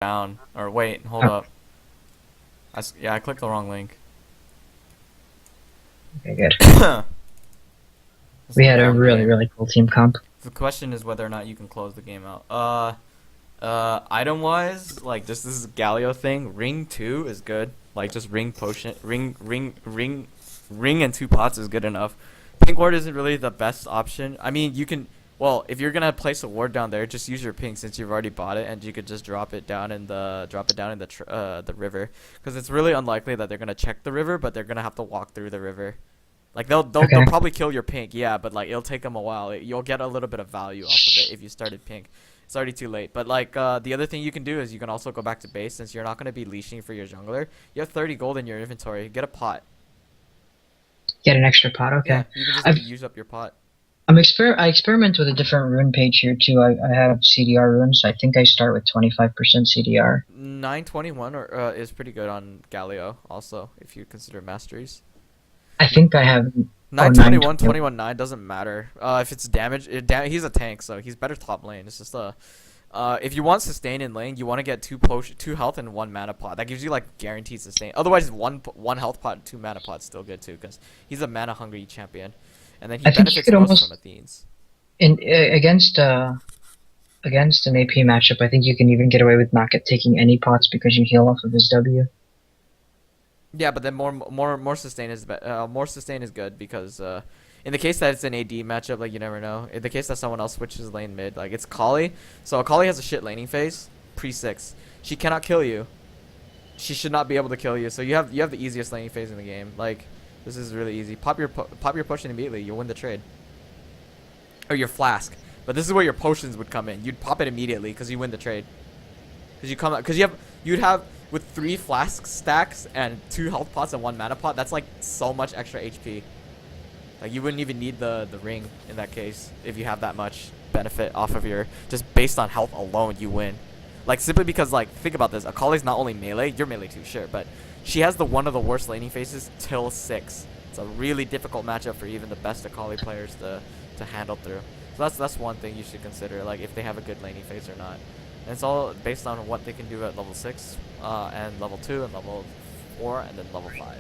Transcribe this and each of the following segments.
down. Or wait, hold Oh, up. Yeah, I clicked the wrong link. okay, good. Let's We go had a down really, game. really cool team comp. The question is whether or not you can close the game out. Item wise, like this is Galio thing. Ring 2 is good. Like just ring potion, ring and 2 pots is good enough. Pink ward isn't really the best option. I mean, you can. Well, if you're gonna place a ward down there, just use your pink since you've already bought it, and you could just drop it down in the river, because it's really unlikely that they're gonna check the river, but they're gonna have to walk through the river. Like they'll Okay. probably kill your pink, yeah, but like it'll take them a while. You'll get a little bit of value off of it if you started pink. It's already too late. But like the other thing you can do is you can also go back to base since you're not gonna be leashing for your jungler. You have 30 gold in your inventory. Get a pot. Get an extra pot. Yeah, Okay. you can just I've, use up your pot. I experiment with a different rune page here too. I have CDR runes. I think I start with 25% CDR. 921 is pretty good on Galio also if you consider masteries. I think I have Nine twenty one 920. 21 9 doesn't matter. If it's damage, he's a tank, so he's better top lane. It's just if you want sustain in lane, you want to get two health and 1 mana pot. That gives you like guaranteed sustain. Otherwise, one health pot, and 2 mana pot's still good too, because he's a mana hungry champion, and then he I think you benefits could most from almost Athenes. in against an AP matchup. I think you can even get away with not taking any pots because you heal off of his W. Yeah, but then more sustain is more sustain is good because in the case that it's an AD matchup, like you never know. In the case that someone else switches lane mid, like it's Kali, so Kali has a shit laning phase pre 6. She cannot kill you. She should not be able to kill you. So you have the easiest laning phase in the game. Like this is really easy. Pop your potion immediately. You'll win the trade. Or your flask. But this is where your potions would come in. You'd pop it immediately because you win the trade. You'd have with 3 flask stacks and 2 health pots and 1 mana pot. That's like so much extra HP. Like you wouldn't even need the ring in that case if you have that much benefit off of your just based on health alone. You win. Like simply because like think about this. Akali's not only melee. You're melee too, sure, but she has one of the worst laning phases till 6. It's a really difficult matchup for even the best Akali players to handle through. So that's one thing you should consider, like if they have a good laning phase or not. And it's all based on what they can do at level 6, and level 2, and level 4, and then level 5.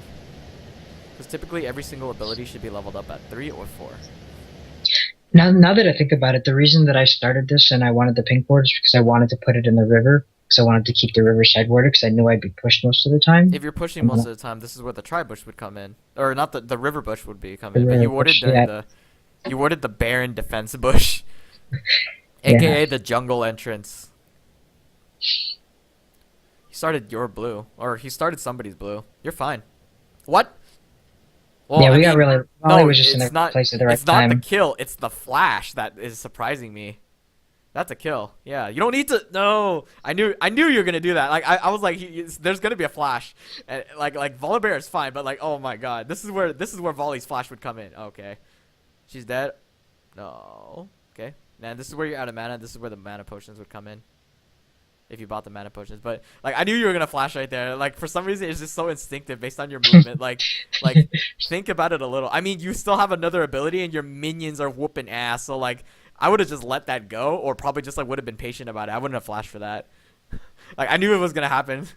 Because typically every single ability should be leveled up at 3 or 4. Now that I think about it, the reason that I started this and I wanted the pink board is because I wanted to put it in the river. Because I wanted to keep the river sideboarded because I knew I'd be pushed most of the time. If you're pushing And most then of the time, this is where the tri-bush would come in. Or not the river bush would be come the in, but river you warded pushed, during yeah, the Baron defense bush. yeah. AKA the jungle entrance. He started your blue. Or he started somebody's blue. You're fine. What? Well, Yeah, I we got mean, really. Molly no, was just in the place at the right it's not the time. kill. It's the flash that is surprising me. That's a kill. Yeah, you don't need to. No, I knew you were gonna do that. Like I was like, there's gonna be a flash. And, like Volibear is fine, but like, oh my god, this is where Volley's flash would come in. Okay, she's dead. No. Okay. And this is where you're out of mana. This is where the mana potions would come in. If you bought the mana potions, but like I knew you were gonna flash right there. Like for some reason, it's just so instinctive based on your movement. Like think about it a little. I mean, you still have another ability, and your minions are whooping ass. So like, I would have just let that go, or probably just like would have been patient about it. I wouldn't have flashed for that. Like I knew it was gonna happen.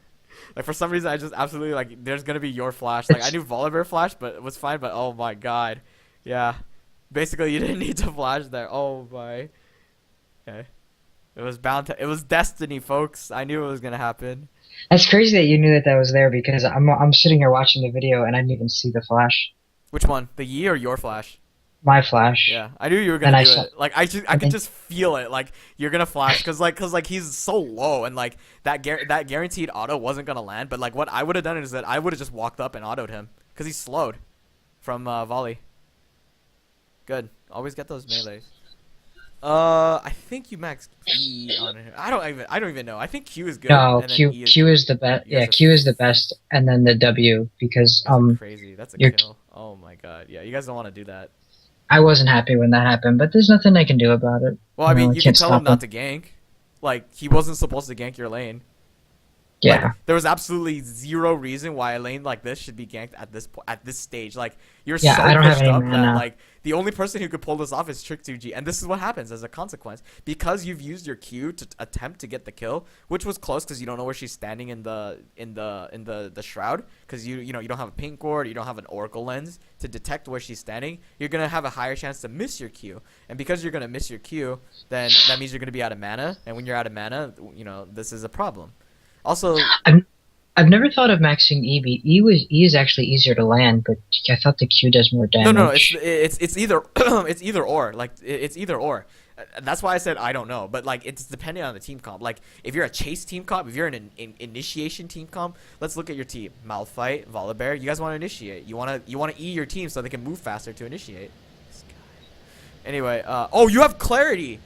Like for some reason, I just absolutely like there's gonna be your flash. Like I knew Volibear flash, but it was fine. But oh my god, yeah. Basically, you didn't need to flash there. Oh my. Okay. It was bound to. It was destiny, folks. I knew it was gonna happen. That's crazy that you knew that was there because I'm sitting here watching the video and I didn't even see the flash. Which one? The Yi or your flash? My flash. Yeah, I knew you were And gonna I do saw. it. Like I And could then, just feel it. Like you're gonna flash, cause like he's so low, and like that guaranteed auto wasn't gonna land. But like what I would have done is that I would have just walked up and autoed him, cause he's slowed from volley. Good. Always get those melees. I think you max E on it. I don't even know. I think Q is good, no, and then Q E is Q good. is the best. You Yeah, guys are Q is the best, and then the W because you guys are crazy. That's a you're. kill. Oh my god. Yeah, you guys don't want to do that. I wasn't happy when that happened, but there's nothing I can do about it. Well, I mean, I you can can't tell him stop not him. to gank. Like he wasn't supposed to gank your lane. Like Yeah. there was absolutely zero reason why a lane like this should be ganked at this stage. Like you're Yeah, so I don't have pushed any up that mana. like the only person who could pull this off is Trick 2G, and this is what happens as a consequence because you've used your Q to attempt to get the kill, which was close because you don't know where she's standing in the shroud because you don't have a pink ward, you don't have an oracle lens to detect where she's standing. You're gonna have a higher chance to miss your Q, and because you're gonna miss your Q, then that means you're gonna be out of mana, and when you're out of mana, this is a problem. Also, I've I've never thought of maxing E. E is actually easier to land, but I thought the Q does more no, it's damage. it's either it's either or. Like it's either or. That's why I said I don't know. But like it's depending on the team comp. Like if you're a chase team comp, if you're an initiation team comp, let's look at your team. Malphite, Volibear. You guys want to initiate. You want to E your team so they can move faster to initiate. This guy. Anyway, oh, you have clarity.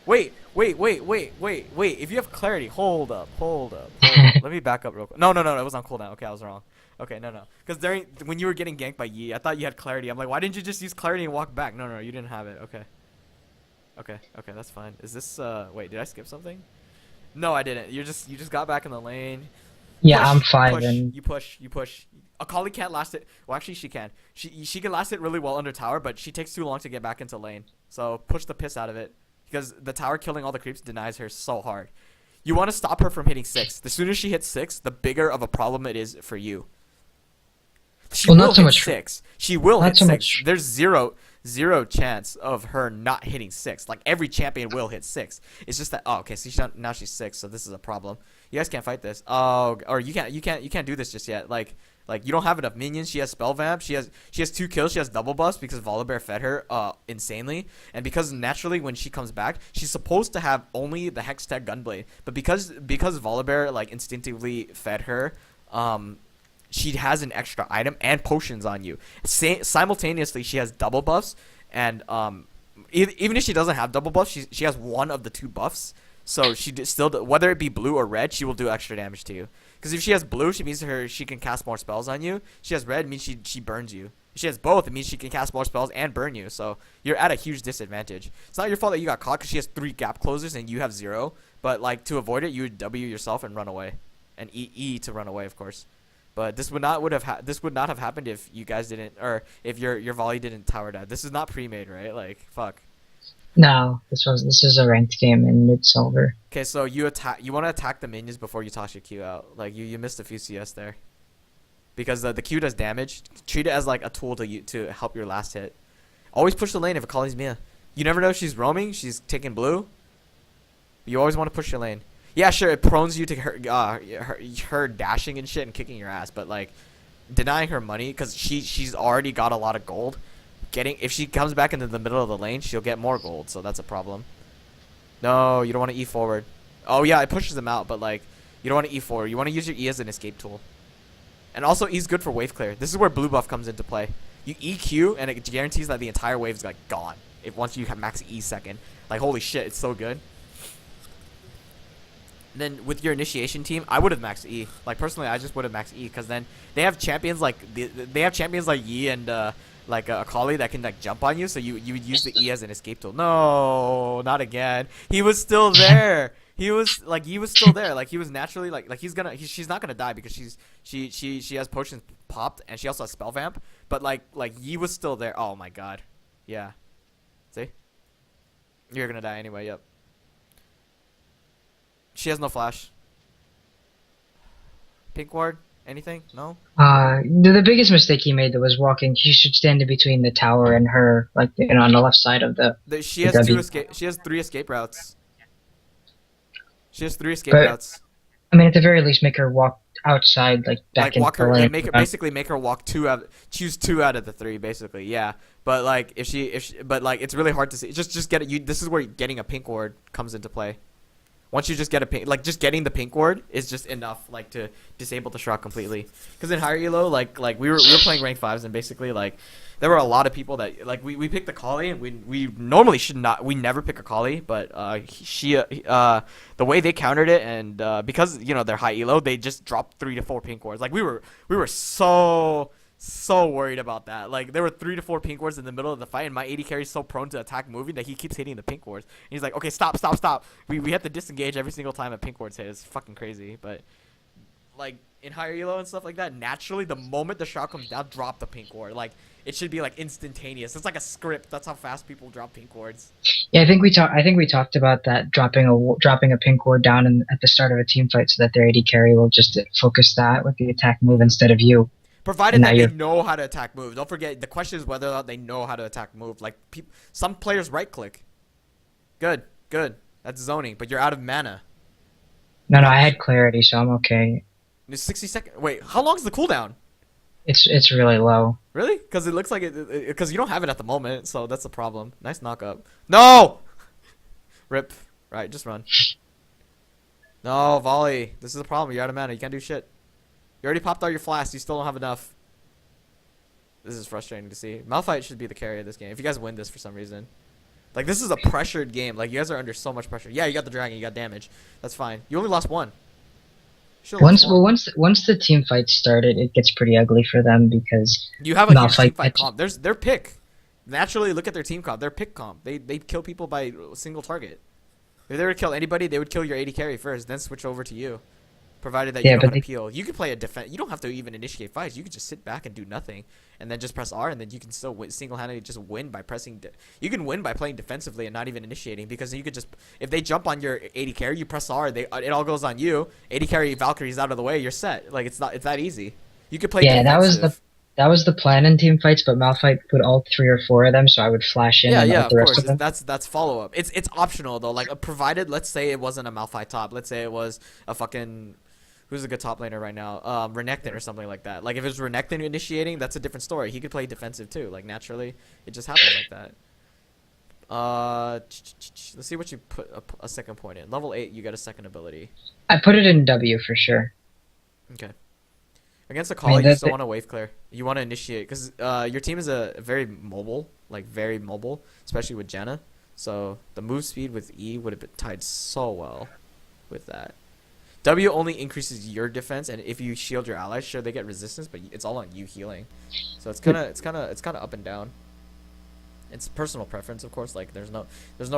Wait. If you have clarity, hold up. Let me back up real quick. No, it was on cooldown. Okay, I was wrong. Okay, no. Because when you were getting ganked by Yi, I thought you had clarity. I'm like, why didn't you just use clarity and walk back? No, you didn't have it. Okay, that's fine. Is this wait, did I skip something? No, I didn't. You just got back in the lane. Yeah, I'm Push, five push, and you push. Akali can't last it. Well, actually, she can. She can last it really well under tower, but she takes too long to get back into lane. So push the piss out of it, because the tower killing all the creeps denies her so hard. You want to stop her from hitting 6. The sooner she hits 6, the bigger of a problem it is for you. She well, will not so hit much. 6. She will Not hit so 6. much. There's zero chance of her not hitting 6. Like every champion will hit 6. It's just that okay, so now she's 6, so this is a problem. You guys can't fight this. Oh, or you can't do this just yet. Like you don't have enough minions. She has spell vamp. She has 2 kills. She has double buffs because Volibear fed her insanely, and because naturally when she comes back, she's supposed to have only the Hex Tech Gunblade. But because Volibear like instinctively fed her, she has an extra item and potions on you. Simultaneously, she has double buffs, and even if she doesn't have double buffs, she has one of the 2 buffs. So still, whether it be blue or red, she will do extra damage to you. Because if she has blue, she means she can cast more spells on you. She has red, it means she burns you. If she has both, it means she can cast more spells and burn you. So you're at a huge disadvantage. It's not your fault that you got caught because she has 3 gap closers and you have 0. But like to avoid it, you would W yourself and run away, and E to run away, of course. But this would not have happened if you guys didn't, or if your volley didn't tower dive. This is not pre-made, right? Like fuck. No, this is a ranked game in mid silver. Okay, so you want to attack the minions before you toss your Q out. Like you missed a few CS there. Because the Q does damage. Treat it as like a tool to help your last hit. Always push the lane if it calls Mia. You never know if she's roaming, she's taking blue. You always want to push your lane. Yeah, sure, it prones you to her dashing and shit and kicking your ass, but like denying her money because she's already got a lot of gold. If she comes back into the middle of the lane, she'll get more gold, so that's a problem. No, you don't want to E forward. Oh yeah, it pushes them out, but like you don't want to E forward. You want to use your E as an escape tool. And also E's good for wave clear. This is where blue buff comes into play. You EQ and it guarantees that the entire wave is like gone. If once you have max E second. Like holy shit, it's so good. And then with your initiation team, I would have maxed E. Like personally, I just would have maxed E because then they have champions like Yi and like Akali that can like jump on you, so you would use the E as an escape tool. No, not again. He was still there. He was still there. Like he was naturally like she's not gonna die because she has potions popped and she also has spell vamp. But like Yi was still there. Oh my god. Yeah. See? You're gonna die anyway. Yep. She has no flash. Pink ward? Anything? No? The biggest mistake he made was walking. He should stand in between the tower and her, like on the left side of She the has W. She has 3 escape routes. She has 3 escape But routes. I mean, at the very least, make her walk outside, like back Like into walk the her, lane. basically make her walk choose 2 out of the 3, basically. Yeah, but like but like it's really hard to see. Just get it. This is where getting a pink ward comes into play. Once you just get a pink, like just getting the pink ward is just enough, like to disable the shroud completely. Because in higher elo, like we were playing rank 5s and basically like there were a lot of people that like we picked Akali and we normally we never pick Akali, but the way they countered it and because they're high elo, they just dropped 3 to 4 pink wards. Like we were so So worried about that. Like there were 3 to 4 pink wards in the middle of the fight, and my AD carry is so prone to attack moving that he keeps hitting the pink wards. And he's like, okay, stop, stop, stop. We have to disengage every single time a pink wards hit. It's fucking crazy. But like in higher elo and stuff like that, naturally the moment the shot comes down, drop the pink ward. Like it should be like instantaneous. It's like a script. That's how fast people drop pink wards. Yeah, I think we talked about that dropping a pink ward down at the start of a team fight so that their AD carry will just focus that with the attack move instead of you. Provided And now that they you're know how to attack move. Don't forget, the question is whether or not they know how to attack move. Like some players right click. Good, good. That's zoning, but you're out of mana. no, I had clarity, so I'm okay. It's 60 seconds. Wait, how long is the cooldown? It's really low. Really? Because it looks like because you don't have it at the moment, so that's the problem. Nice knock up. No! Rip. Right, just run. No, volley. This is a problem. You're out of mana. You can't do shit. You already popped all your flasks. You still don't have enough. This is frustrating to see. Malphite should be the carry of this game. If you guys win this for some reason. Like, this is a pressured game. Like, you guys are under so much pressure. Yeah, you got the dragon. You got damage. That's fine. You only lost one. Once the team fight started, it gets pretty ugly for them because You have a huge Malphite team fight comp. There's their pick. Naturally, look at their team comp. Their pick comp. They kill people by single target. If they were to kill anybody, they would kill your AD carry first, then switch over to you. Provided that you know how to peel. You can play a defense. You don't have to even initiate fights. You can just sit back and do nothing, and then just press R, and then you can still single-handedly just win by pressing. You can win by playing defensively and not even initiating, because you could just, if they jump on your AD carry, you press R, it all goes on you. AD carry Valkyrie's out of the way, you're set. Like it's that easy. You could play. Yeah, defensive. that was the plan in team fights, but Malphite put all 3 or 4 of them, so I would flash in and out the rest of them. That's follow up. It's optional though. Like provided, let's say it wasn't a Malphite top. Let's say it was a fucking. Who's a good top laner right now? Renekton or something like that. Like if it was Renekton initiating, that's a different story. He could play defensive too. Like naturally, it just happens like that. Let's see what you put a second point in. Level 8, you get a second ability. I put it in W for sure. Okay. Against a Galio, you still want to wave clear. You want to initiate because your team is a very mobile, especially with Janna. So the move speed with E would have been tied so well with that. W only increases your defense, and if you shield your allies, sure they get resistance, but it's all on you healing. So it's kind of up and down. It's personal preference, of course. Like there's no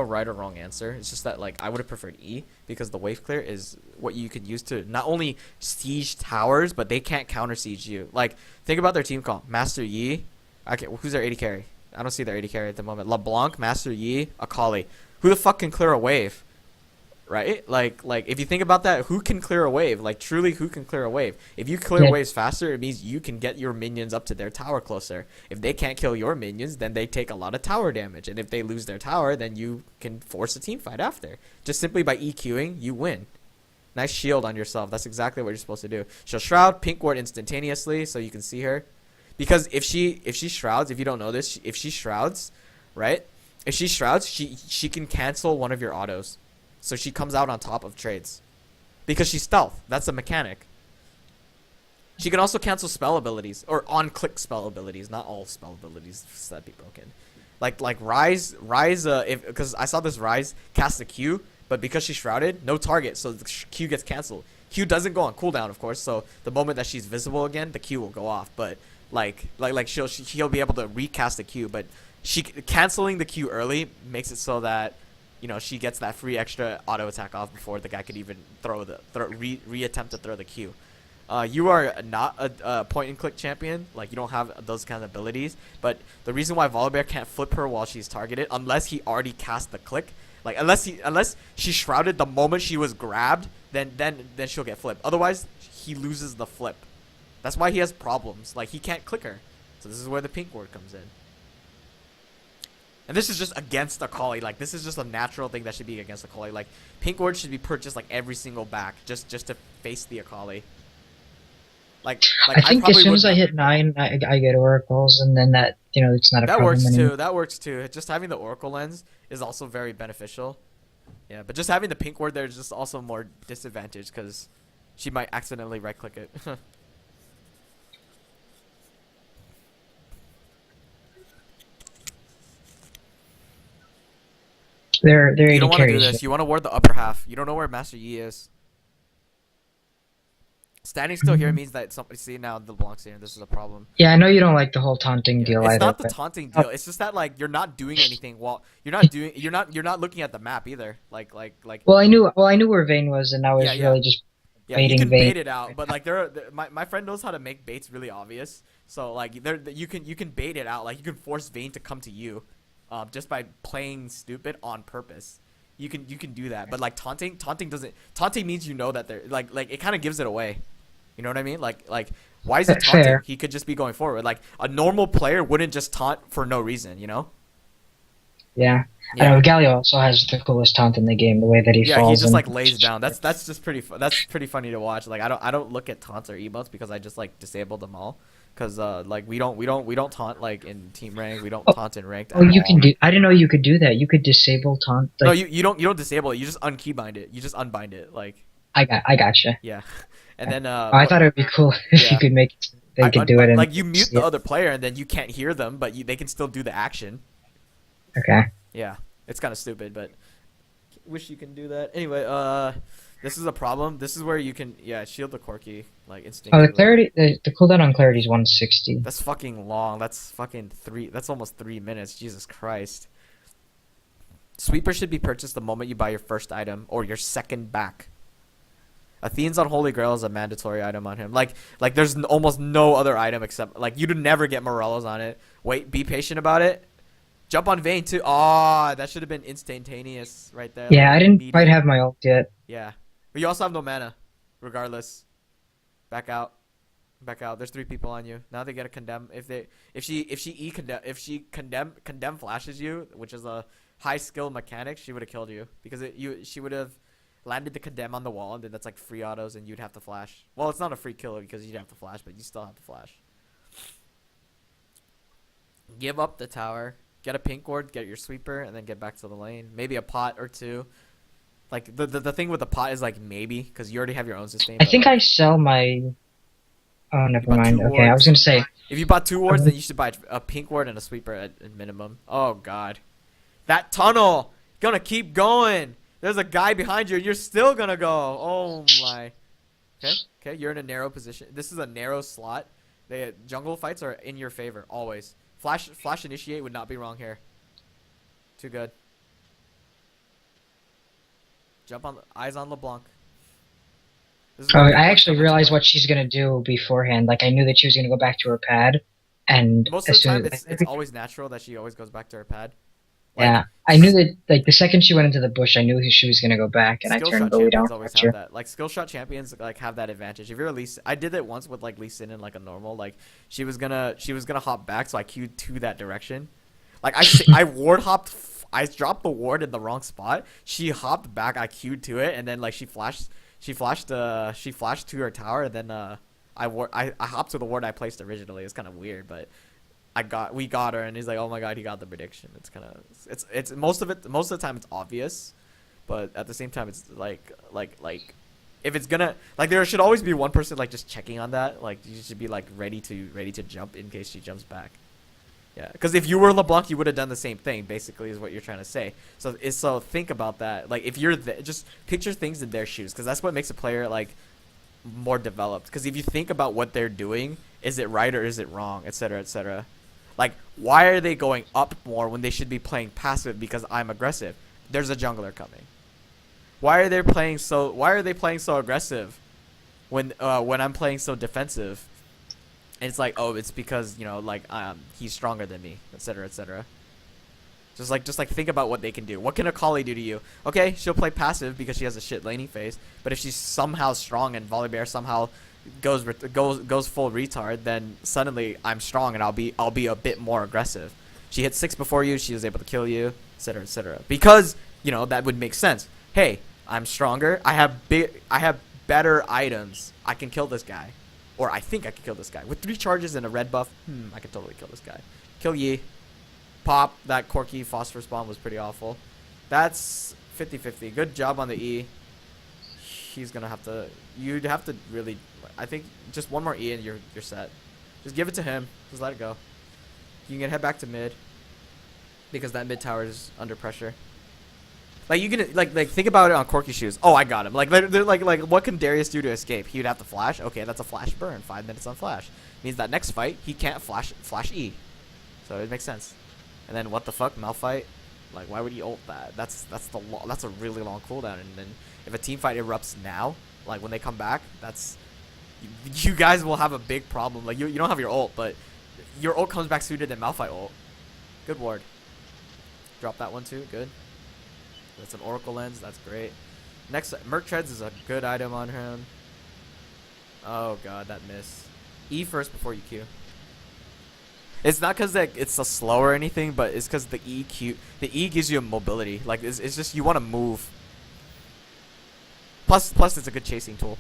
right or wrong answer. It's just that like I would have preferred E because the wave clear is what you could use to not only siege towers, but they can't counter siege you. Like think about their team comp: Master Yi. Okay, who's their AD carry? I don't see their AD carry at the moment. LeBlanc, Master Yi, Akali. Who the fuck can clear a wave? Right? Like if you think about that, who can clear a wave? Like truly, who can clear a wave? If you clear waves faster, it means you can get your minions up to their tower closer. If they can't kill your minions, then they take a lot of tower damage. And if they lose their tower, then you can force a team fight after. Just simply by EQing, you win. Nice shield on yourself. That's exactly what you're supposed to do. She'll shroud pink ward instantaneously so you can see her. Because if she shrouds, if you don't know this, if she shrouds, right? If she shrouds, she can cancel one of your autos. So she comes out on top of trades. Because she's stealth. That's a mechanic. She can also cancel spell abilities. Or on-click spell abilities. Not all spell abilities. That'd be broken. Like Rise, because I saw this Rise cast a Q, but because she's shrouded, no target, so the Q gets canceled. Q doesn't go on cooldown, of course, so the moment that she's visible again, the Q will go off. But she'll be able to recast the Q, but canceling the Q early makes it so that she gets that free extra auto attack off before the guy could even attempt to throw the Q. You are not a point and click champion. Like you don't have those kind of abilities. But the reason why Volibear can't flip her while she's targeted, unless he already cast the click, like unless she shrouded the moment she was grabbed, then she'll get flipped. Otherwise, he loses the flip. That's why he has problems. Like he can't click her. So this is where the pink ward comes in. And this is just against Akali. Like this is just a natural thing that should be against Akali. Like pink ward should be purchased like every single back just to face the Akali. Like I think as soon as I hit 9, I get oracles, and then that it's not a problem anymore. That works too. Just having the oracle lens is also very beneficial. Yeah, but just having the pink ward there is just also more disadvantage because she might accidentally right click it. You don't want to do this. You want to ward the upper half. You don't know where Master Yi is. Standing still here means that somebody see now the LeBlanc's here. This is a problem. Yeah, I know you don't like the whole taunting Yeah, deal it's either, not the but taunting uh, deal. It's just that like you're not doing anything while you're not looking at the map either. Like well, I knew where Vayne was, and I yeah, was yeah. really just Yeah, you baiting can Vayne. bait it out, but like my friend knows how to make baits really obvious. So like you can bait it out. Like you can force Vayne to come to you, just by playing stupid on purpose. You can do that, but like taunting doesn't. Taunting means you know that they're like it kind of gives it away. You know what I mean? Like why is he taunting? Fair. He could just be going forward. Like a normal player wouldn't just taunt for no reason. You know? Yeah. I Yeah. know Galio also has the coolest taunt in the game, the way that he Yeah, he falls just and like lays down. That's just that's pretty funny to watch. Like I don't look at taunts or emotes because I just like disable them all. Cause like we don't taunt like in team rank. We don't oh, taunt in ranked oh, at you can all. do. I didn't know you could do that. You could disable taunt. No, Like you don't disable it. You just unkeybind it. You just unbind it. Like I gotcha. yeah, and Yeah. then Oh, I what? thought it would be cool if you Yeah, could make it so they I could do it unbind and like you mute see the it. other player and then you can't hear them, but they can still do the action. Okay. Yeah, it's kind of stupid, but wish you can do that. Anyway, this is a problem. This is where you can shield the Corki like Oh, the instinctively. clarity, the cooldown on clarity is 160. That's fucking long. That's fucking three. That's almost 3 minutes. Jesus Christ. Sweeper should be purchased the moment you buy your first item or your second back. Athene's Unholy Grail is a mandatory item on him. Like there's almost no other item except like you'd never get Morello's on it. Wait, be patient about it. Jump on Vayne too. Oh, that should have been instantaneous right there. Like Yeah, I didn't quite immediate. have my ult yet. Yeah, but you also have no mana. Regardless, back out. Back out. There's 3 people on you. Now they get a condemn. If she condemn flashes you, which is a high skill mechanic, she would have killed you because she would have landed the condemn on the wall and then that's like free autos and you'd have to flash. Well, it's not a free kill because you'd have to flash, but you still have to flash. Give up the tower. Get a pink ward. Get your sweeper and then get back to the lane. Maybe a pot or two. Like the thing with the pot is like maybe because you already have your own sustain. I But think like I sell my. Oh, you never bought mind. two Okay, I was wards. gonna say. If you bought 2 wards, then you should buy a pink ward and a sweeper at minimum. Oh god, that tunnel gonna keep going. There's a guy behind you, and you're still gonna go. Oh my. Okay, okay, you're in a narrow position. This is a narrow slot. The jungle fights are in your favor always. Flash initiate would not be wrong here. Too good. Jump on eyes on LeBlanc. This is Oh, where I pink wards actually come into realized play. what she's gonna do beforehand. Like I knew that she was gonna go back to her pad, and Most of as the soon time, as it's always natural that she always goes back to her pad. Like yeah, I knew that like the second she went into the bush, I knew she was gonna go back, and I skill turned shot really down champions to always catch have her. that. Like skill shot champions like have that advantage. If you're a Lee, I did it once with like Lee Sin in like a normal. Like she was gonna hop back, so I queued to that direction. Like I ward hopped. I dropped the ward in the wrong spot. She hopped back. I queued to it, and then like she flashed. She flashed to her tower, and then I hopped to the ward I placed originally. It's kind of weird, but we got her, and he's like, oh my god, he got the prediction. It's kind of it's most of the time it's obvious, but at the same time it's like if it's gonna like there should always be one person like just checking on that. Like you should be like ready to jump in case she jumps back. Yeah, because if you were LeBlanc, you would have done the same thing. Basically, is what you're trying to say. So think about that. Like if you're just picture things in their shoes, because that's what makes a player like more developed. Because if you think about what they're doing, is it right or is it wrong, etc., etc. Like why are they going up more when they should be playing passive? Because I'm aggressive. There's a jungler coming. Why are they playing so aggressive when I'm playing so defensive? And it's like, oh, it's because like he's stronger than me, etc., etc. Just like think about what they can do. What can a Kali do to you? Okay, she'll play passive because she has a shit laning phase. But if she's somehow strong and Volibear somehow goes full retard, then suddenly I'm strong and I'll be a bit more aggressive. She hit 6 before you. She was able to kill you, etc., etc. Because that would make sense. Hey, I'm stronger. I have better items. I can kill this guy. Or I think I could kill this guy. With 3 charges and a red buff, I could totally kill this guy. Kill Yi. Pop. That Corki phosphorus bomb was pretty awful. That's 50-50. Good job on the E. He's going to have to... You'd have to really... I think just one more E and you're set. Just give it to him. Just let it go. You can head back to mid. Because that mid tower is under pressure. Like you can like think about it on Corky shoes. Oh, I got him. Like they're like what can Darius do to escape? He would have to flash. Okay, that's a flash burn. 5 minutes on flash means that next fight he can't flash E. So it makes sense. And then what the fuck, Malphite? Like why would he ult that? That's a really long cooldown. And then if a team fight erupts now, like when they come back, that's you guys will have a big problem. Like you don't have your ult, but your ult comes back sooner than Malphite ult. Good ward. Drop that one too. Good. That's an Oracle Lens. That's great. Next, Merc Treads is a good item on him. Oh god, that miss. E first before you Q. It's not because it's a slow or anything, but it's because the E gives you a mobility. Like it's just you want to move. Plus it's a good chasing tool.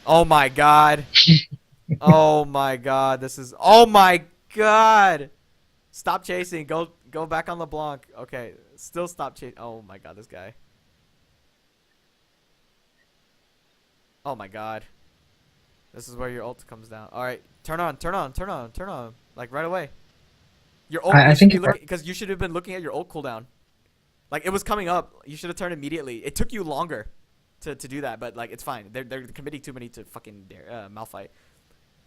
Oh my god. Oh my god. This is. Oh my god. Stop chasing. Go back on LeBlanc. Okay. Still stop chasing. Oh my god, this guy. Oh my god. This is where your ult comes down. Alright. Turn on. Like right away. Your ult. I think because you should have been looking at your ult cooldown. Like it was coming up. You should have turned immediately. It took you longer to do that, but like it's fine. They're committing too many to fucking Malphite.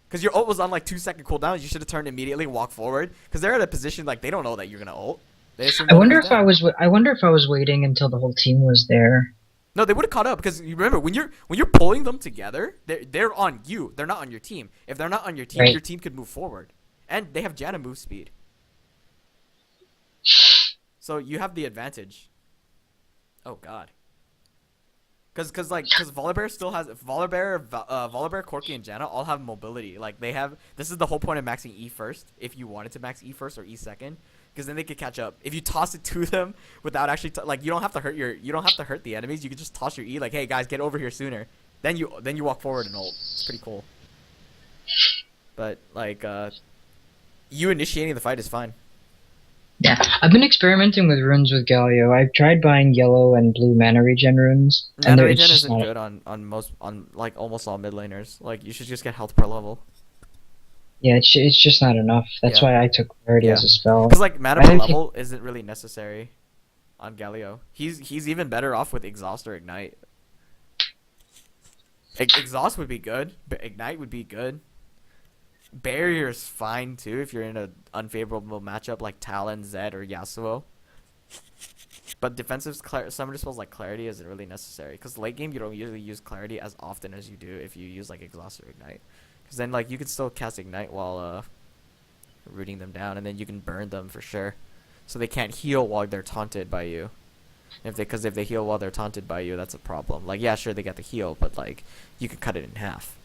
Because your ult was on like 2-second cooldown. You should have turned immediately, walk forward. Because they're at a position like they don't know that you're gonna ult. I wonder if I was waiting until the whole team was there. No, they would have caught up because you remember when you're pulling them together, they're on you. They're not on your team. If they're not on your team, right. Your team could move forward, and they have Janna move speed. So you have the advantage. Oh god. Because Volibear still has Volibear, Corki, and Janna all have mobility. Like they have. This is the whole point of maxing E first. If you wanted to max E first or E second, because then they could catch up. If you toss it to them without actually like you don't have to hurt the enemies. You could just toss your E like, hey guys, get over here sooner. Then you walk forward and ult. It's pretty cool. But like you initiating the fight is fine. Yeah, I've been experimenting with runes with Galio. I've tried buying yellow and blue mana regen runes. Mana regen isn't good on like almost all mid laners. Like you should just get health per level. Yeah, it's just not enough. That's why I took clarity as a spell. Because like mana per level isn't really necessary on Galio. He's even better off with exhaust or ignite. Exhaust would be good, but ignite would be good. Barrier is fine too if you're in an unfavorable matchup like Talon, Zed, or Yasuo. But defensive summoner spells like Clarity isn't really necessary because late game you don't usually use Clarity as often as you do if you use like Exhaust or Ignite. Because then like you can still cast Ignite while rooting them down, and then you can burn them for sure. So they can't heal while they're taunted by you. Because if they heal while they're taunted by you, that's a problem. Like yeah, sure they get the heal, but like you can cut it in half.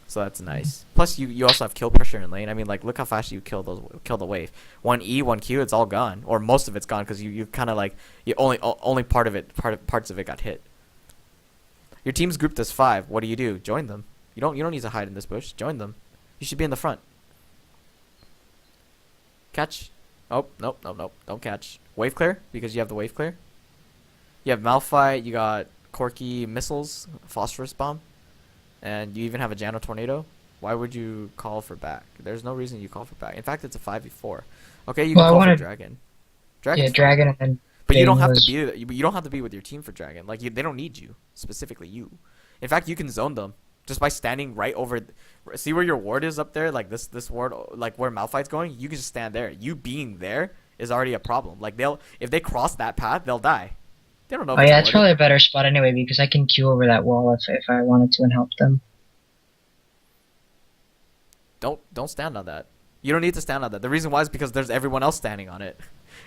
So that's nice. Plus, you also have kill pressure in lane. I mean, like, look how fast you kill the wave. 1E, 1Q, it's all gone, or most of it's gone because you kind of like only parts of it got hit. Your team's grouped as 5. What do? Join them. You don't need to hide in this bush. Join them. You should be in the front. Catch. Oh nope. Don't catch. Wave clear because you have the wave clear. You have Malphite. You got Corky missiles, phosphorus bomb. And you even have a Janna Tornado. Why would you call for back? There's no reason you call for back. In fact, it's a 5v4. Okay, you can call for Dragon. Yeah, Dragon and then. But you don't have to be. You don't have to be with your team for Dragon. Like they don't need you specifically. You. In fact, you can zone them just by standing right over. See where your ward is up there, like this ward, like where Malphite's going. You can just stand there. You being there is already a problem. Like if they cross that path, they'll die. They don't know. Oh yeah, it's probably a better spot anyway because I can queue over that wall if I wanted to and help them. Don't stand on that. You don't need to stand on that. The reason why is because there's everyone else standing on it,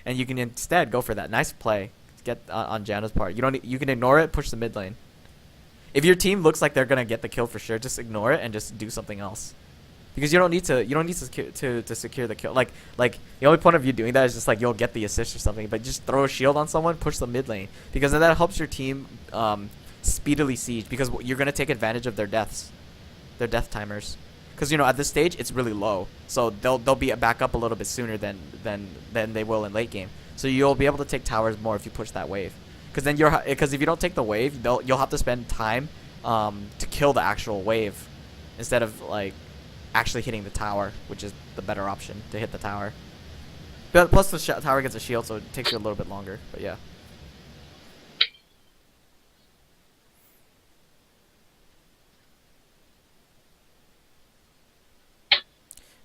and you can instead go for that nice play. Get on Janna's part. You can ignore it. Push the mid lane. If your team looks like they're gonna get the kill for sure, just ignore it and just do something else. Because you don't need to secure the kill. Like the only point of you doing that is just like you'll get the assist or something. But just throw a shield on someone, push the mid lane, because then that helps your team speedily siege. Because you're gonna take advantage of their death timers. Because at this stage it's really low, so they'll be back up a little bit sooner than they will in late game. So you'll be able to take towers more if you push that wave. Because then if you don't take the wave, you'll have to spend time to kill the actual wave instead of like actually hitting the tower, which is the better option to hit the tower. But plus the tower gets a shield, so it takes you a little bit longer. But yeah.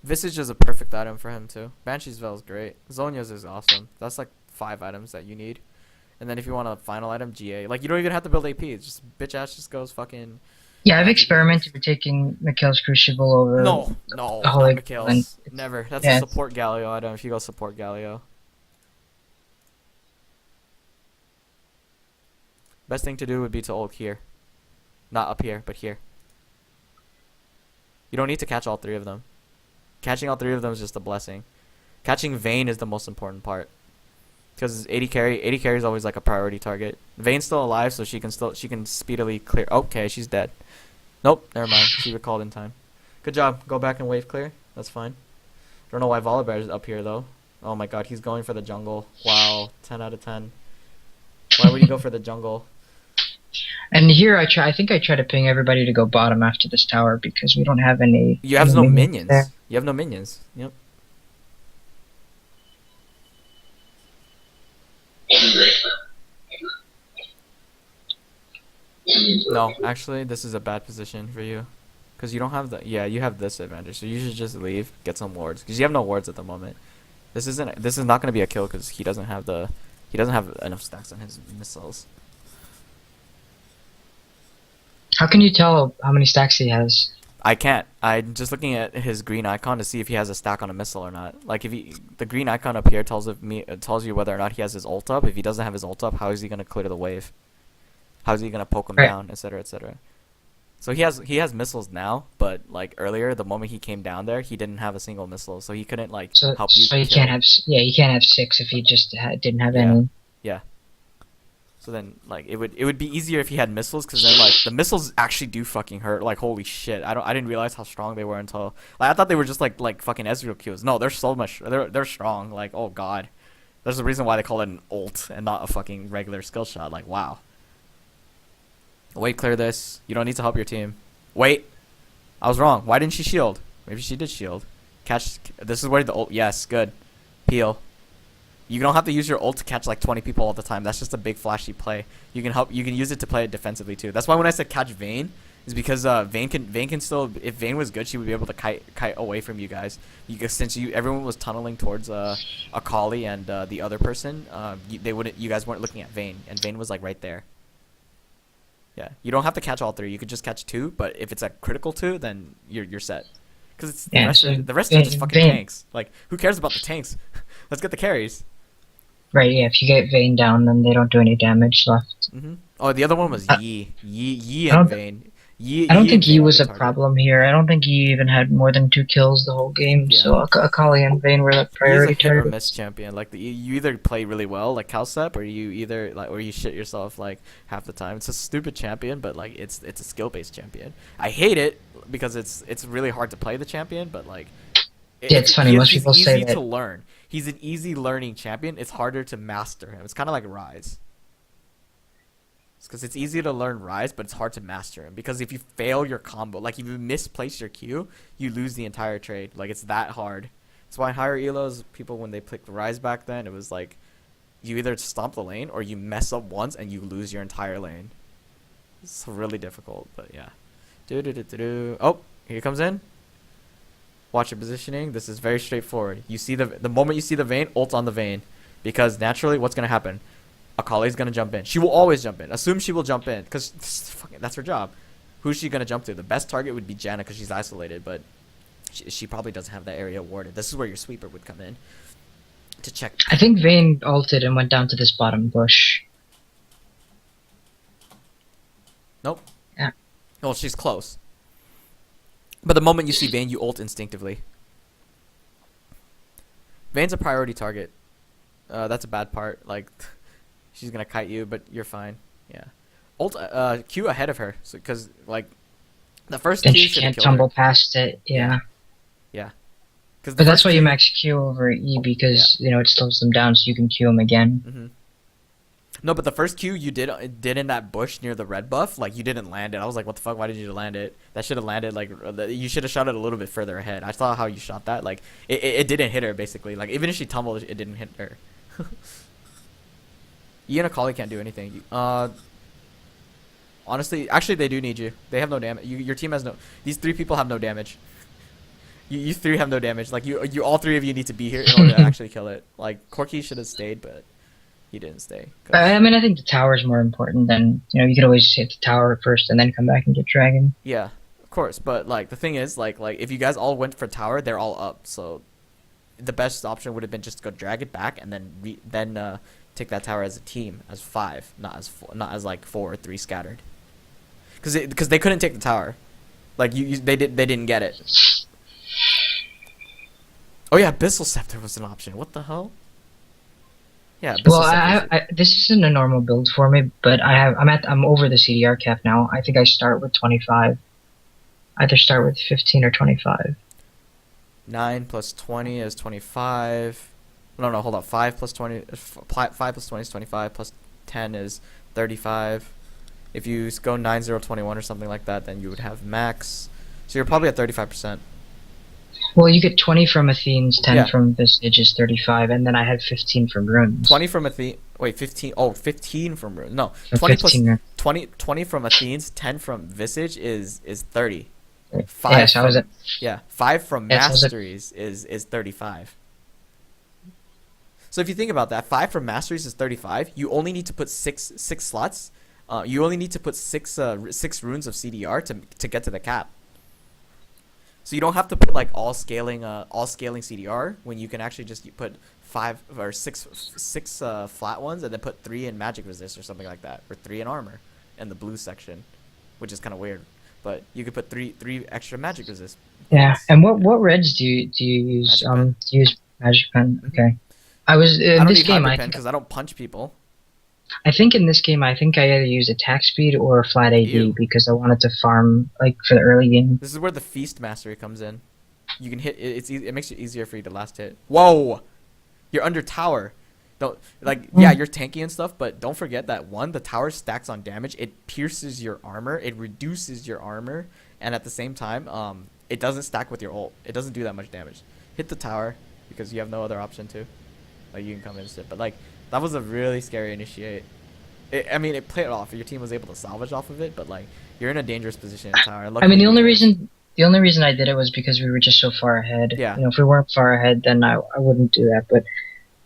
Visage is a perfect item for him too. Banshee's Veil is great. Zhonya's is awesome. That's like 5 items that you need. And then if you want a final item, GA. Like, you don't even have to build AP. It's just bitch ass just goes fucking. Yeah, I've experimented with taking Mikhail's Crucible over No, the not Holy Mikhail's. Never. That's yeah, a support Galio item if you go support Galio. Best thing to do would be to ult here. Not up here, but here. You don't need to catch all 3 of them. Catching all 3 of them is just a blessing. Catching Vayne is the most important part. Because 80 carry is always like a priority target. Vayne's still alive, so she can speedily clear. Okay, she's dead. Nope, never mind. She recalled in time. Good job. Go back and wave clear. That's fine. Don't know why Volibear is up here though. Oh my god, he's going for the jungle. Wow, 10 out of 10. Why would he go for the jungle? and here I think I try to ping everybody to go bottom after this tower because we don't have any. You have any no minions minions. there. You have no minions. Yep. No, actually, this is a bad position for you. Because you don't have the... Yeah, you have this advantage. So you should just leave, get some wards. Because you have no wards at the moment. This is not going to be a kill because he doesn't have the... He doesn't have enough stacks on his missiles. How can you tell how many stacks he has? I can't. I'm just looking at his green icon to see if he has a stack on a missile or not. Like, if he... The green icon up here tells you whether or not he has his ult up. If he doesn't have his ult up, how is he going to clear the wave? How is he going to poke him Right. down, etc., etc.? So he has missiles now, but like earlier, the moment he came down there, he didn't have a single missile, so he couldn't like So help you. so you kill. can't have you can't have 6 if he just didn't have Yeah. any. Yeah. So then, like, it would be easier if he had missiles, because then like the missiles actually do fucking hurt. Like, holy shit, I didn't realize how strong they were until like I thought they were just like fucking Ezreal Qs. No, they're so much. They're strong. Like, oh god, there's a reason why they call it an ult and not a fucking regular skill shot. Like, wow. Wait, clear this. You don't need to help your team. Wait, I was wrong. Why didn't she shield? Maybe she did shield. Catch. This is where the ult. Yes, good. Peel. You don't have to use your ult to catch like 20 people all the time. That's just a big flashy play. You can use it to play it defensively too. That's why when I said catch Vayne, is because Vayne can still, if Vayne was good, she would be able to kite away from you guys. Since everyone was tunneling towards Akali and the other person, you guys weren't looking at Vayne, and Vayne was like right there. Yeah, you don't have to catch all 3. You could just catch 2, but if it's a critical 2, then you're set. Because the rest are just fucking tanks. Like, who cares about the tanks? Let's get the carries. Right, yeah, if you get Vayne down, then they don't do any damage left. Oh, the other one was Yi and Vayne. I don't think Yi was a target. problem here. I don't think Yi even had more than 2 kills the whole game, Yeah. so Akali and Vayne were the priority He's a hit or targets. miss champion. Like, you either play really well, like Calcep, or you shit yourself like half the time. It's a stupid champion, but like it's a skill based champion. I hate it because it's really hard to play the champion, but like Yeah, it's funny. Most people say he's easy that. to learn. He's an easy learning champion. It's harder to master him. It's kind of like Rise. Because it's easy to learn Rise, but it's hard to master him. Because if you fail your combo, like if you misplace your Q, you lose the entire trade. Like, it's that hard. That's why higher elos, people, when they picked Rise back then, it was like you either stomp the lane or you mess up once and you lose your entire lane. It's really difficult, but yeah. Oh, here he comes in. Watch your positioning. This is very straightforward. You see the moment you see the Vayne, ult on the Vayne. Because naturally, what's going to happen? Akali's going to jump in. She will always jump in. Assume she will jump in. Because that's her job. Who's she going to jump to? The best target would be Janna because she's isolated. But she probably doesn't have that area warded. This is where your sweeper would come in. To check. I think Vayne ulted and went down to this bottom bush. Nope. Yeah. Well, she's close. But the moment you see Vayne, you ult instinctively. Vayne's a priority target. That's a bad part. Like, she's gonna kite you, but you're fine. Yeah. Ult Q ahead of her, so because like the first Then Q she should can't have killed tumble her. past it. Yeah. Yeah. Because But that's why you max Q over E because you know it slows them down, so you can Q them again. Mm-hmm. No, but the first Q you did in that bush near the red buff, like you didn't land it. I was like, what the fuck? Why did you land it? That should have landed like you should have shot it a little bit further ahead. I saw how you shot that. Like it didn't hit her basically. Like even if she tumbled, it didn't hit her. Ian and Akali can't do anything. Honestly, actually they do need you. They have no damage. Your team has no. These 3 people have no damage. You three have no damage. Like you all three of you need to be here in order to actually kill it. Like Corky should have stayed, but he didn't stay. I mean, I think the tower is more important than you could always hit the tower first and then come back and get dragon. Yeah, of course. But like the thing is, like if you guys all went for tower, they're all up. So the best option would have been just to go drag it back and then take that tower as a team as 5, not as like 4 or 3 scattered. Because they couldn't take the tower, like they didn't get it. Oh yeah, Abyssal Scepter was an option. What the hell? Yeah. Well, this isn't a normal build for me, but I'm over the CDR cap now. I think I start with 25. Either start with 15 or 25. 9 plus 20 is 25. No, hold on. 5 plus 20. 5 plus 20 is 25. Plus 10 is 35. If you go 9, 0, 21 or something like that, then you would have max. So you're probably at 35%. Well, you get 20 from Athene's, 10 Yeah. from Visage is 35, and then I had 15 from Runes. 20 from Athene. Wait, 15. Oh, 15 from Rune. No, So 20 plus 15 20 from Athene's, 10 from Visage is 30. Yeah, 5 so I was from, at, yeah, 5 from Yeah, so I was at- Masteries is 35. So if you think about that, 5 from Masteries is 35. You only need to put six slots. You only need to put six runes of CDR to get to the cap. So you don't have to put like all scaling CDR when you can actually just put 5 or 6 flat ones and then put 3 in magic resist or something like that, or 3 in armor in the blue section, which is kind of weird. But you could put three extra magic resist. yeah. And what reds do you use? Magic pen. Do you use Magic Pen? Okay. I was I in don't this need game. hyper pen because I don't punch people. I think in this game, I either use attack speed or flat AD Ew. because I wanted to farm like for the early game. This is where the feast mastery comes in. You can hit it. It makes it easier for you to last hit. Whoa, you're under tower. Don't yeah, you're tanky and stuff, but don't forget that the tower stacks on damage. It pierces your armor. It reduces your armor, and at the same time, it doesn't stack with your ult. It doesn't do that much damage. Hit the tower because you have no other option to. Like you can come in and sit, but like that was a really scary initiate. It played it off. Your team was able to salvage off of it, but like you're in a dangerous position in tower. I mean, the only reason I did it was because we were just so far ahead. Yeah. If we weren't far ahead, then I wouldn't do that. But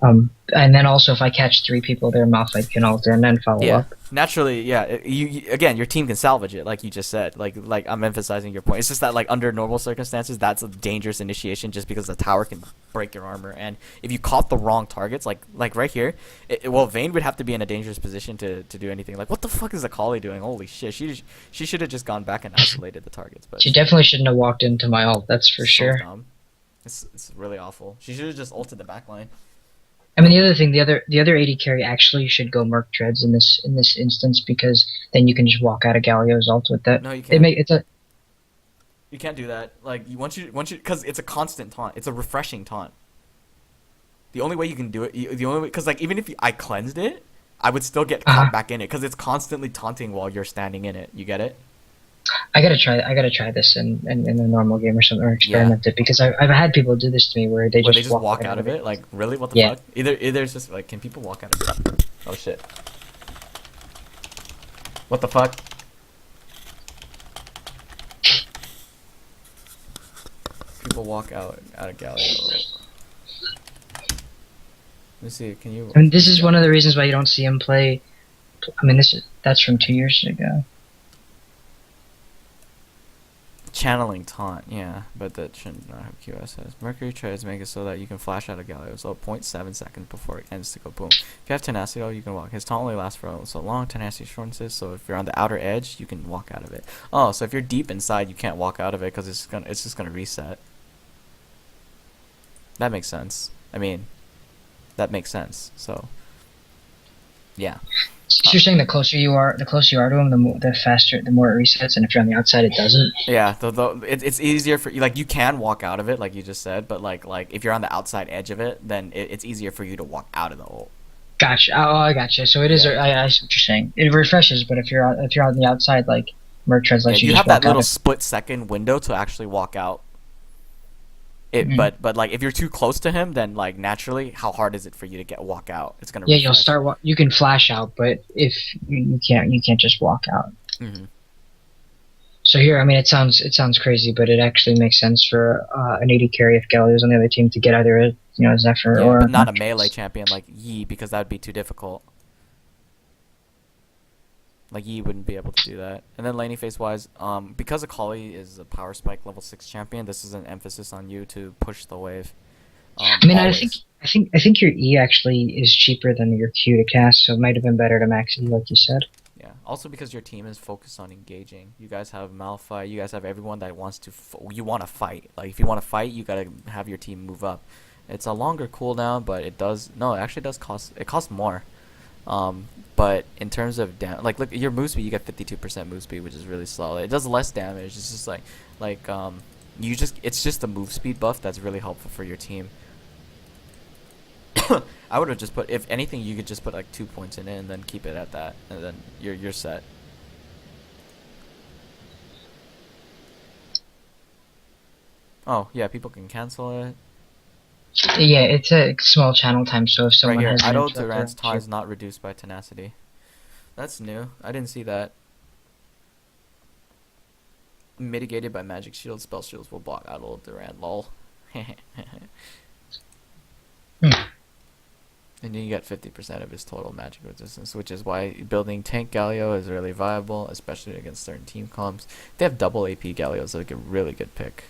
and then also if I catch 3 people, their Malphite can ult and then follow Yeah, up. naturally, yeah. You again, your team can salvage it, like you just said. Like I'm emphasizing your point. It's just that like under normal circumstances, that's a dangerous initiation, just because the tower can break your armor, and if you caught the wrong targets, like right here, Vayne would have to be in a dangerous position to do anything. Like what the fuck is Akali doing? Holy shit, she should have just gone back and isolated the targets. But She definitely shouldn't have walked into my ult. That's for so sure. dumb. It's really awful. She should have just ulted the backline. I mean, the other thing, the other AD carry actually should go Merc Treads in this instance because then you can just walk out of Galio's ult with that. No, you can't. You You can't do that. Like once you because it's a constant taunt. It's a refreshing taunt. The only way you can do it, the only way, because like even if I cleansed it, I would still get caught back in it because it's constantly taunting while you're standing in it. You get it? I gotta try this in a normal game or something, or experiment it because I've had people do this to me where they just walk out of it. Like really, what the fuck? Either it's just like, can people walk out of it? Oh shit! What the fuck? People walk out of Galio. Let me see. Can you? I mean, this is one of the reasons why you don't see him play. I mean, that's from 2 years ago. Channeling taunt, yeah, but that shouldn't not have QSS. Mercury tries to make it so that you can flash out of Galio, so 0.7 seconds before it ends to go boom. If you have tenacity, though, you can walk. His taunt only lasts for so long. Tenacity shortens it, so if you're on the outer edge, you can walk out of it. Oh, so if you're deep inside, you can't walk out of it because it's just gonna reset. That makes sense. I mean, that makes sense. So, yeah. So you're saying the closer you are to him, the faster, the more it resets, and if you're on the outside, it doesn't. Yeah, it's easier for you. Like you can walk out of it, like you just said, but like if you're on the outside edge of it, then it's easier for you to walk out of the ult. Gotcha. Oh, I gotcha. So it is. I see what you're saying. It refreshes, but if you're on the outside, like Merc Treads lets you you just have that walk little out. split-second window to actually walk out. But like if you're too close to him, then like naturally, how hard is it for you to walk out? It's gonna. Yeah, refresh. you'll start. You can flash out, but if you can't just walk out. Mm-hmm. So here, I mean, it sounds crazy, but it actually makes sense for an AD carry if Galio's on the other team to get either Zephyr Yeah, but or not a melee champion like Yi because that would be too difficult. Like Yi wouldn't be able to do that. And then laning phase wise, because Akali is a power spike level 6 champion, this is an emphasis on you to push the wave. I mean, Always. I think your E actually is cheaper than your Q to cast, so it might have been better to max E, like you said. Yeah. Also because your team is focused on engaging. You guys have Malphite. You guys have everyone that wants to. You want to fight. Like if you want to fight, you gotta have your team move up. It's a longer cooldown, but it does. No, it actually does cost. It costs more. But in terms of like look your move speed, you get 52% move speed, which is really slow. It does less damage. It's just like you just it's just the move speed buff that's really helpful for your team. I would have just put, if anything, you could just put like 2 points in it and then keep it at that, and then you're set. Oh yeah, people can cancel it. Yeah, it's a small channel time, so if Right someone here, has an idle interrupter, Durant's ties not reduced by tenacity. That's new. I didn't see that. Mitigated by magic shield. Spell shields will block idle Durant. Lol. And then you get 50% of his total magic resistance, which is why building tank Galio is really viable, especially against certain team comps. If they have double AP Galio, so like a really good pick.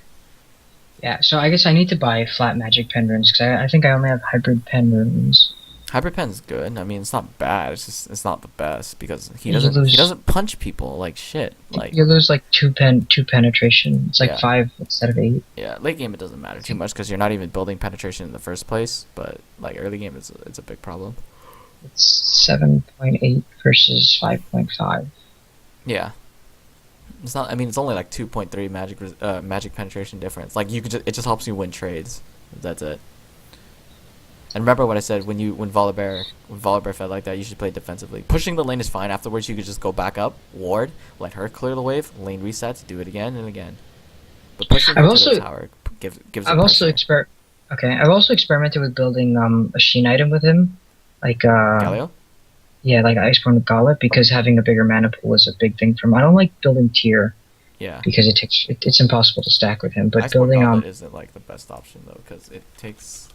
Yeah, so I guess I need to buy flat magic pen runes because I think I only have hybrid pen runes. Hybrid Pen's good. I mean, it's not bad. It's just it's not the best because he You doesn't punch people like shit. Like you lose like two penetration. It's like yeah, 5 instead of 8. yeah. Late game it doesn't matter too much because you're not even building penetration in the first place. But like early game, it's a big problem. It's 7.8 versus 5.5. Yeah, it's not. I mean, it's only like 2.3 magic penetration difference. Like you could it just helps you win trades. That's it. And remember what I said when Volibear fed like that, you should play defensively. Pushing the lane is fine. Afterwards, you could just go back up, ward, let her clear the wave, lane resets, do it again and again. But pushing I've her also to the tower gives I've it also pressure. I've also experimented with building a sheen item with him, like Galio? yeah, like Iceborne Gauntlet, because having a bigger mana pool is a big thing for him. I don't like building tier Yeah. because it's impossible to stack with him. But Iceborne building Gauntlet isn't like the best option though, because it takes.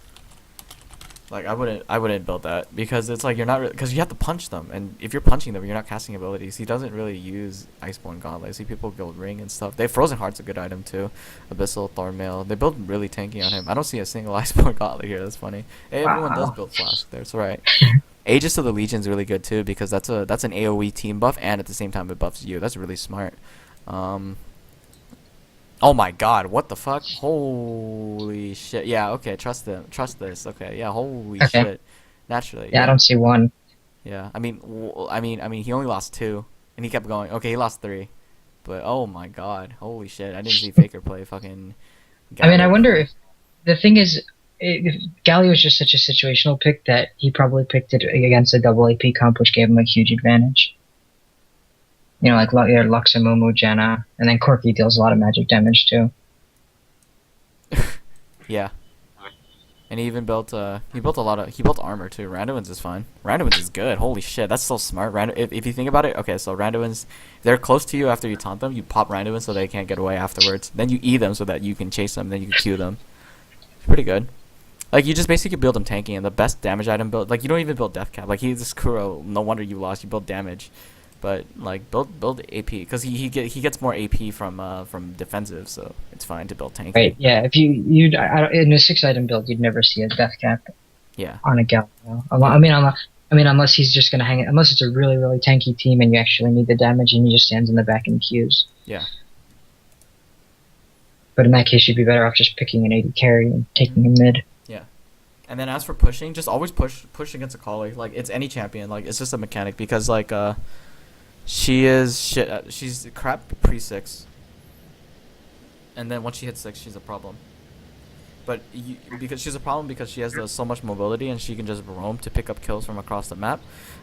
Like I wouldn't build that because it's like you're not because you have to punch them, and if you're punching them, you're not casting abilities. He doesn't really use Iceborne Gauntlet. I see people build Ring and stuff. Frozen Heart's a good item too. Abyssal, Thornmail. They build really tanky on him. I don't see a single Iceborne Gauntlet here. That's funny. Hey, everyone does wow. build Flask there. It's alright. Aegis of the Legion's really good too because that's an AOE team buff and at the same time it buffs you. That's really smart. Oh my god, what the fuck? Holy shit. Yeah, okay, trust them. Trust this. Okay, yeah, holy Okay. shit. Naturally. Yeah, I Yeah. don't see one. Yeah. I mean, he only lost 2 and he kept going. Okay, he lost 3. But oh my god. Holy shit. I didn't see Faker play fucking I mean, I Galio wonder before. if the thing is, if Galio is just such a situational pick that he probably picked it against a double AP comp, which gave him a huge advantage. You know, like Luxamumu, Jenna, and then Corki deals a lot of magic damage too. Yeah. And he even built he built armor too. Randuin's is fine. Randuin's is good. Holy shit, that's so smart. If you think about it, okay, so Randuin's they're close to you after you taunt them. You pop Randuin so they can't get away afterwards. Then you E them so that you can chase them. Then you can Q them. It's pretty good. Like you just basically build him tanky, and the best damage item build. Like you don't even build death cap. Like he's this Kuro. No wonder you lost. You build damage, but like build AP because he gets more AP from defensive, so it's fine to build tanky. Right? Yeah. If in a 6 item build, you'd never see a death cap Yeah. on a Galio. Yeah. I mean, unless he's just gonna hang it. Unless it's a really really tanky team and you actually need the damage, and he just stands in the back and queues. Yeah. But in that case, you'd be better off just picking an AD carry and taking a mid. Yeah. And then as for pushing, just always push against a Kali. Like it's any champion. Like it's just a mechanic because like she is shit. She's crap pre 6. And then once she hits 6, she's a problem. But because she's a problem because she has so much mobility and she can just roam to pick up kills from across the map.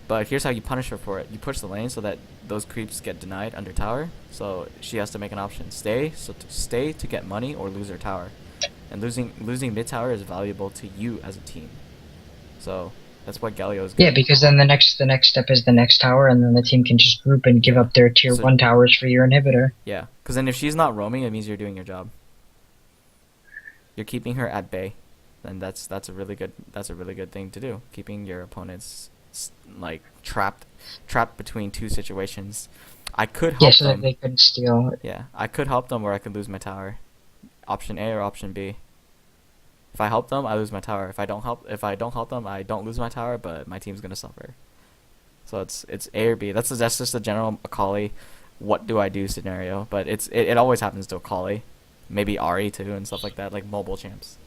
But here's how you punish her for it. You push the lane so that those creeps get denied under tower. So she has to make an option: stay to get money or lose her tower. And losing mid tower is valuable to you as a team. So That's why Galio is Yeah, good. because then the next step is the next tower, and then the team can just group and give Yeah. up their tier So 1 towers for your inhibitor. yeah, because then if she's not roaming, it means you're doing your job. You're keeping her at bay, then that's a really good thing to do. Keeping your opponents like trapped between two situations. I could Yeah, help so that them. they couldn't steal. Yeah, I could help them, or I could lose my tower. Option A or option B. If I help them, I lose my tower. If I don't help them, I don't lose my tower, but my team's gonna suffer. So it's A or B. That's just a general Akali, what do I do scenario. But it always happens to Akali, maybe Ari too and stuff like that, like mobile champs.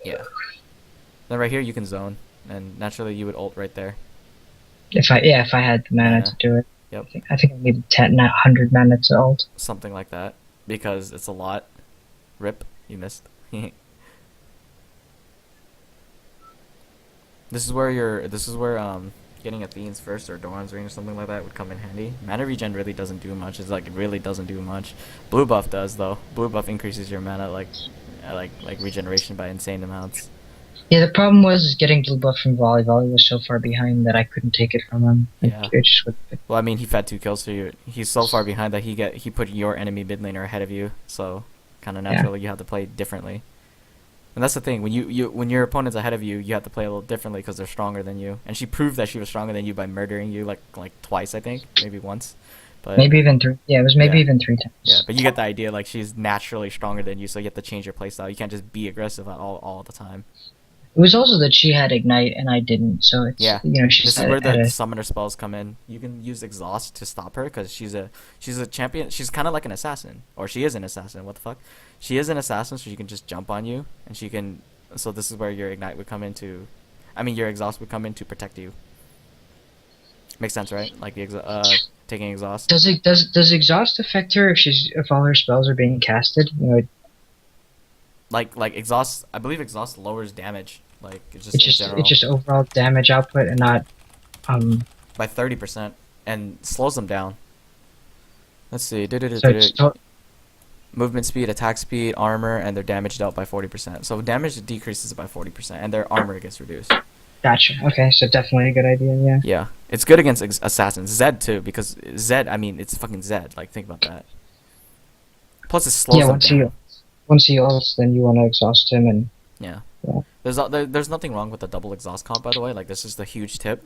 Yeah. Then right here you can zone, and naturally you would ult right there. If I had the mana Mana. to do it. Yep. I think I needed 100 mana to ult. Something like that, because it's a lot. Rip, you missed. This is where getting Athene's first or Doran's ring or something like that would come in handy. Mana regen really doesn't do much. It's like it really doesn't do much. Blue buff does though. Blue buff increases your mana like regeneration by insane amounts. Yeah, the problem was getting blue buff from Volley. Volley was so far behind that I couldn't take it from him. Yeah. It just would. Well, I mean, he fed 2 kills, so he's so far behind that he put your enemy mid laner ahead of you. So kind of naturally you have to play differently. And that's the thing, when when your opponent's ahead of you, you have to play a little differently because they're stronger than you. And she proved that she was stronger than you by murdering you like twice, I think, maybe once. But Maybe even 3. Yeah, it was maybe yeah. even 3 times. Yeah, but you get the idea. Like she's naturally stronger than you, so you have to change your playstyle. You can't just be aggressive all the time. It was also that she had Ignite and I didn't, so it's, Yeah, she's this is where the summoner spells come in. You can use exhaust to stop her because she's a champion. She's kind of like an assassin, or she is an assassin. What the fuck? She is an assassin, so she can just jump on you, and she can. So this is where your ignite would come into. I mean, your exhaust would come in to protect you. Makes sense, right? Like the taking exhaust. Does exhaust affect her if all her spells are being casted? Like exhaust. I believe exhaust lowers damage. Like it's just overall damage output and not by 30% and slows them down. Let's see. so it's Movement speed, attack speed, armor, and their damage dealt by 40%. So damage decreases by 40%, and their armor gets reduced. Gotcha. Okay, so definitely a good idea. Yeah. Yeah, it's good against assassins. Zed too, because Zed. I mean, it's fucking Zed. Like think about that. Plus, it slows them down. Once he ults, then you want to exhaust him and. Yeah. Yeah. There's nothing wrong with the double exhaust comp, by the way. Like this is the huge tip.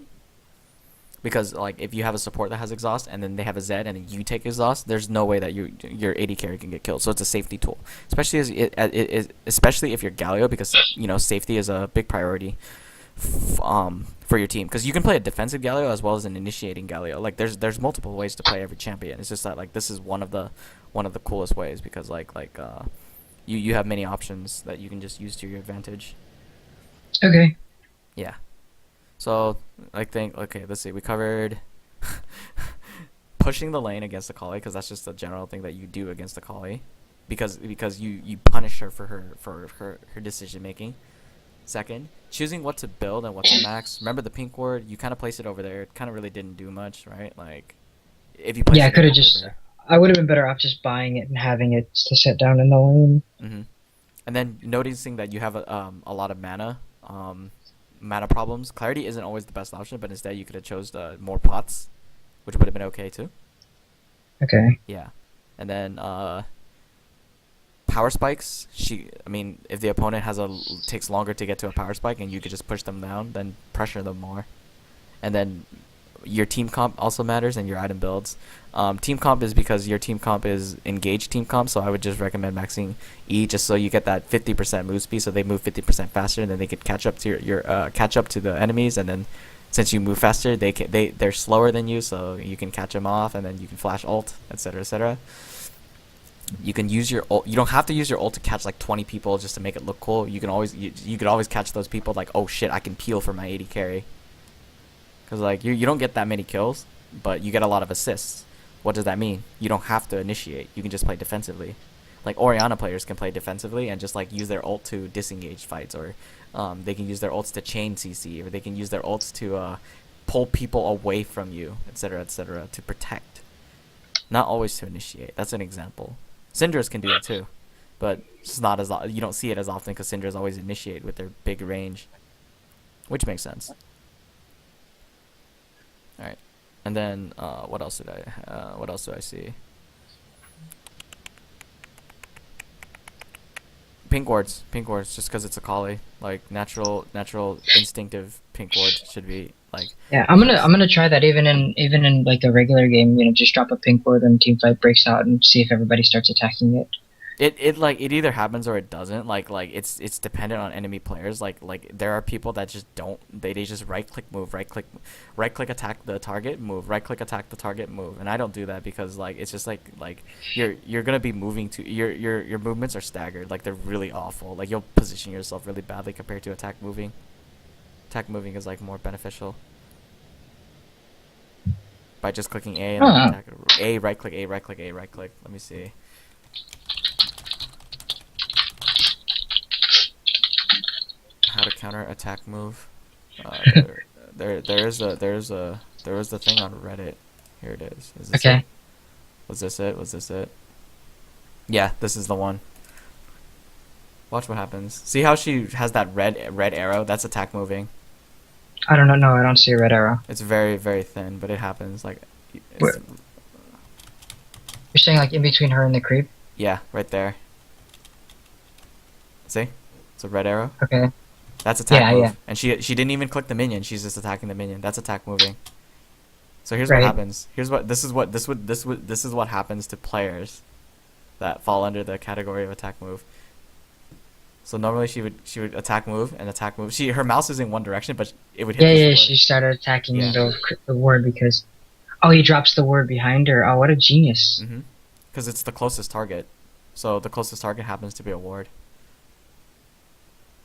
Because like if you have a support that has exhaust and then they have a Zed and then you take exhaust, there's no way that your AD carry can get killed. So it's a safety tool, especially especially if you're Galio, because safety is a big priority for your team. Because you can play a defensive Galio as well as an initiating Galio. Like there's multiple ways to play every champion. It's just that like this is one of the coolest ways because you have many options that you can just use to your advantage. Okay. Yeah. So okay, let's see. We covered pushing the lane against Akali because that's just a general thing that you do against Akali, because you punish her for her decision making. Second, choosing what to build and what to max. Remember the pink ward? You kind of place it over there. It kind of really didn't do much, right? Like if you place I could have over I would have been better off just buying it and having it to sit down in the lane. Mm-hmm. And then noticing that you have a lot of mana problems. Clarity isn't always the best option, but instead you could have chose more pots, which would have been okay too. Okay. Yeah. And then power spikes. If the opponent takes longer to get to a power spike and you could just push them down, then pressure them more. And then your team comp also matters and your item builds. Team comp is because your team comp is engaged team comp, so I would just recommend maxing E just so you get that 50% move speed, so they move 50% faster, and then they could catch up to your catch up to the enemies, and then since you move faster, they're slower than you, so you can catch them off, and then you can flash ult, etc., etc. You can use your ult. You don't have to use your ult to catch like 20 people just to make it look cool. You can always you could always catch those people like, oh shit, I can peel for my AD carry. Because like you don't get that many kills, but you get a lot of assists. What does that mean? You don't have to initiate. You can just play defensively. Like Orianna players can play defensively and just like use their ult to disengage fights, or they can use their ults to chain CC, or they can use their ults to pull people away from you, etc., etc., to protect. Not always to initiate. That's an example. Syndra's can do it too, but it's not as you don't see it as often because Syndra's always initiate with their big range. which makes sense. All right, and then what else did I? What else do I see? Pink wards, just because it's a collie. Like natural, instinctive pink ward should be like. Yeah, I'm gonna try that even in like a regular game. You know, just drop a pink ward when team fight breaks out and see if everybody starts attacking it. It either happens or it doesn't. Like it's dependent on enemy players. Like there are people that just don't. They just right click move, right click attack the target, move, right click attack the target, move. And I don't do that because like it's just like you're gonna be moving to your movements are staggered. Like they're really awful. Like you'll position yourself really badly compared to attack moving. Attack moving is like more beneficial by just clicking A and then attack A, right click, A, right click, A, right click. Let me see. How to counter attack move. There was the thing on Reddit. Here it is. Is this Okay. it? Was this it? Yeah, this is the one. Watch what happens. See how she has that red arrow? That's attack moving. I don't know. No, I don't see a red arrow. It's very, very thin, but it happens. Like, You're saying like in between her and the creep? yeah, right there. See? It's a red arrow. Okay. That's attack move. Yeah. And she didn't even click the minion. She's just attacking the minion. That's attack moving. So here's Right. what happens. This is what happens to players that fall under the category of attack move. So normally she would attack move and attack move. Her mouse is in one direction, but it would hit. Yeah. this She started attacking Yeah. the ward because he drops the ward behind her. Oh, what a genius! Because it's the closest target. So the closest target happens to be a ward.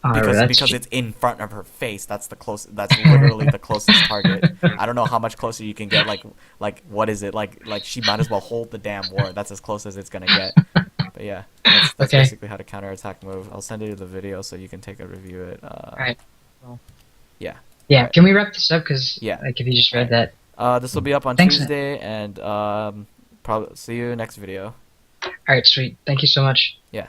Because it's in front of her face. That's literally the closest target. I don't know how much closer you can get. Like what is it? Like she might as well hold the damn ward. That's as close as it's gonna get. But yeah, that's Okay. basically how to counter attack move. I'll send you the video so you can take a review it. Alright. Yeah. Yeah. Alright. Can we wrap this up? Because Yeah. like if you just read that. This will be up on Thanks. Tuesday, and probably see you next video. Alright, sweet. Thank you so much. Yeah.